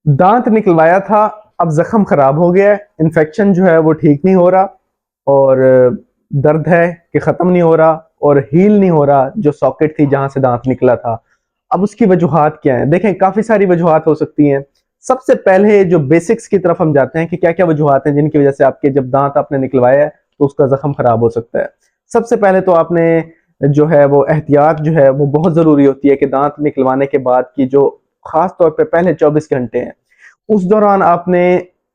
दांत निकलवाया था, अब जख्म खराब हो गया है, इन्फेक्शन जो है वो ठीक नहीं हो रहा, और दर्द है कि खत्म नहीं हो रहा, और हील नहीं हो रहा जो सॉकेट थी जहां से दांत निकला था। अब उसकी वजूहात क्या है? देखें, काफी सारी वजूहात हो सकती हैं। सबसे पहले जो बेसिक्स की तरफ हम जाते हैं कि क्या क्या वजूहात हैं जिनकी वजह से आपके जब दांत आपने निकलवाया है तो उसका जख्म खराब हो सकता है। सबसे पहले तो आपने जो है वो एहतियात जो है वो बहुत जरूरी होती है कि दांत निकलवाने के बाद की जो खास तौर पे पहले 24 घंटे हैं, उस दौरान आपने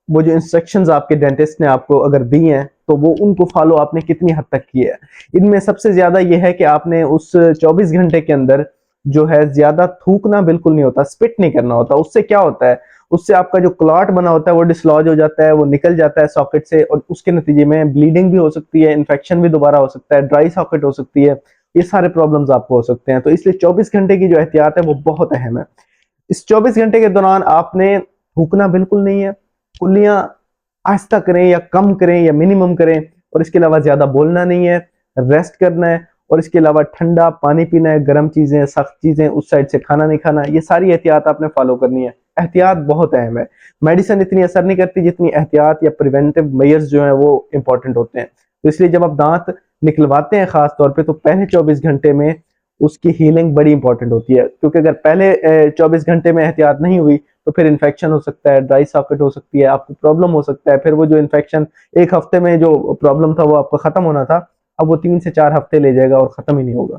वो जो इंस्ट्रक्शंस आपके डेंटिस्ट ने आपको अगर दी हैं तो वो उनको फॉलो आपने कितनी हद तक की है। इनमें सबसे ज्यादा ये है कि आपने उस 24 घंटे के अंदर जो है ज्यादा थूकना बिल्कुल नहीं होता, स्पिट नहीं करना होता। उससे क्या होता है, उससे आपका जो क्लॉट बना होता है वो डिसलॉज हो जाता है, वो निकल जाता है सॉकेट से, और उसके नतीजे में ब्लीडिंग भी हो सकती है, इन्फेक्शन भी दोबारा हो सकता है, ड्राई सॉकेट हो सकती है। ये सारे प्रॉब्लम्स आपको हो सकते हैं। तो इसलिए 24 घंटे की जो एहतियात है वो बहुत अहम है। इस 24 घंटे के दौरान आपने थूकना बिल्कुल नहीं है, कुल्लियां आहिस्ता करें या कम करें या मिनिमम करें, और इसके अलावा ज्यादा बोलना नहीं है, रेस्ट करना है, और इसके अलावा ठंडा पानी पीना है, गर्म चीजें, सख्त चीजें उस साइड से खाना नहीं खाना। ये सारी एहतियात आपने फॉलो करनी है। एहतियात बहुत अहम है। मेडिसिन इतनी असर नहीं करती जितनी एहतियात या प्रिवेंटिव मेयर्स जो है वो इंपॉर्टेंट होते हैं। तो इसलिए जब आप दांत निकलवाते हैं खास तौर पे, तो पहले 24 घंटे में उसकी हीलिंग बड़ी इंपॉर्टेंट होती है, क्योंकि अगर पहले 24 घंटे में एहतियात नहीं हुई तो फिर इन्फेक्शन हो सकता है, ड्राई सॉकेट हो सकती है, आपको प्रॉब्लम हो सकता है। फिर वो जो इन्फेक्शन एक हफ्ते में जो प्रॉब्लम था वो आपका खत्म होना था, अब वो 3 से 4 हफ्ते ले जाएगा और खत्म ही नहीं होगा।